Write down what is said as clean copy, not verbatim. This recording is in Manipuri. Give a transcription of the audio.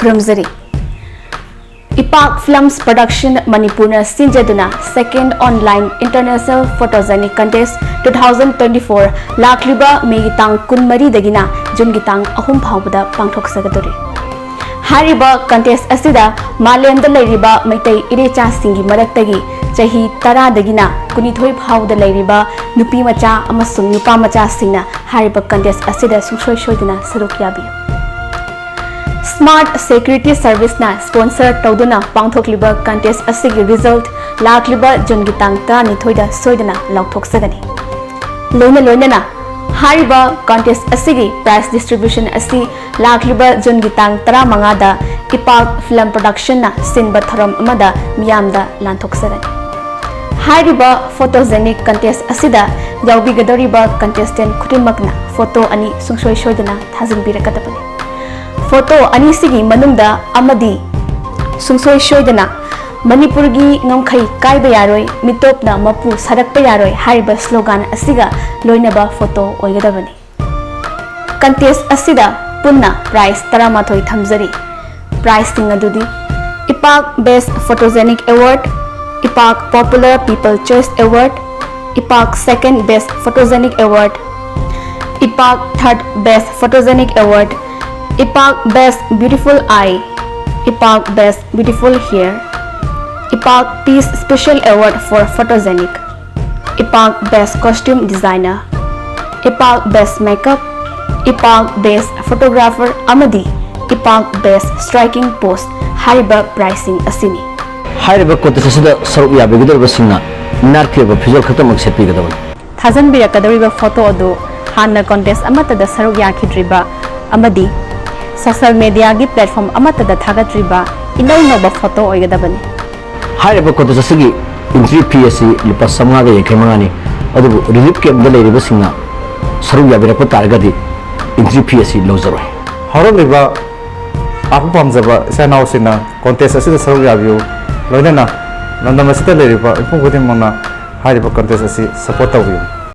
Khurumzari. Ipak Films Production Manipurna Sinjaduna Second Online International Photogenic Contest 2024 Lakliba Megitang Kunmari Dagina Jungitang Ahum Pawda Pangthok Sagadori. Hariba Contest Asida Malemda Lairiba Maitei Irecha Singi Maraktagi Chahi Tara Dagina Kunithoi Pawda Lairiba Nupi Macha Amasung Nupa Macha Singna Hariba Contest Asida Sushoi Shoidina Sarukyabi. Smart Security Service na sponsor Tauduna Pangthokliba Contest asigi result Lakliba Jungitang Tani Thoida Soidana Lauthok Sagani. Loina na Hariba Contest asigi prize distribution asi Lakliba Jungitang Tara Mangada Ipak Film Production na Sinba Tharam Amada Miyamda Lanthok Sagani. Hariba Photogenic Contest asida Yaubigadoriba contestant Kutimakna photo ani Sungsoi Shoidana Thazin Birakatapani. Photo anisigi manungda amadi Sungsoi Shoidana Manipurgi Ngamkhei Kaiba Yaroi Mitopna Mapu Sarakpa Yaroi hariba slogan asiga loinaba photo oigadabani. Contest asida punna prize taramathoi thamjari. Prize tingadudi Ipak Best Photogenic Award, Ipak Popular People Choice Award, Ipak Second Best Photogenic Award, Ipak Third Best Photogenic Award, Ipak Best Beautiful Eye, Ipak Best Beautiful Hair, Ipak Peace Special Award for Photogenic, Ipak Best Costume Designer, Ipak Best Makeup, Ipak Best Photographer Amadi, Ipak Best Striking Post Hariba Pricing Asini. Hariba contest asida saruk yabigadoriba singna minarkiba visual khatamak setpigadabani. Thazan birakadoriba photo adu hanna contest amatada saruk yakhidriba amadi social media gi platform amatada thagatriba inaunoba photo oigadabani. Hariba contest asigi entry fee asi lupa samanga ga yekhemangani adubu relief camp da leiriba singna saruk yabirakpa targadi entry fee asi lozaroi. Hariba aku pamjaba sanau sina contest asida saruk yabiu loinana nandamasita leiriba ipungkutin mona hariba contest asi support tawiu.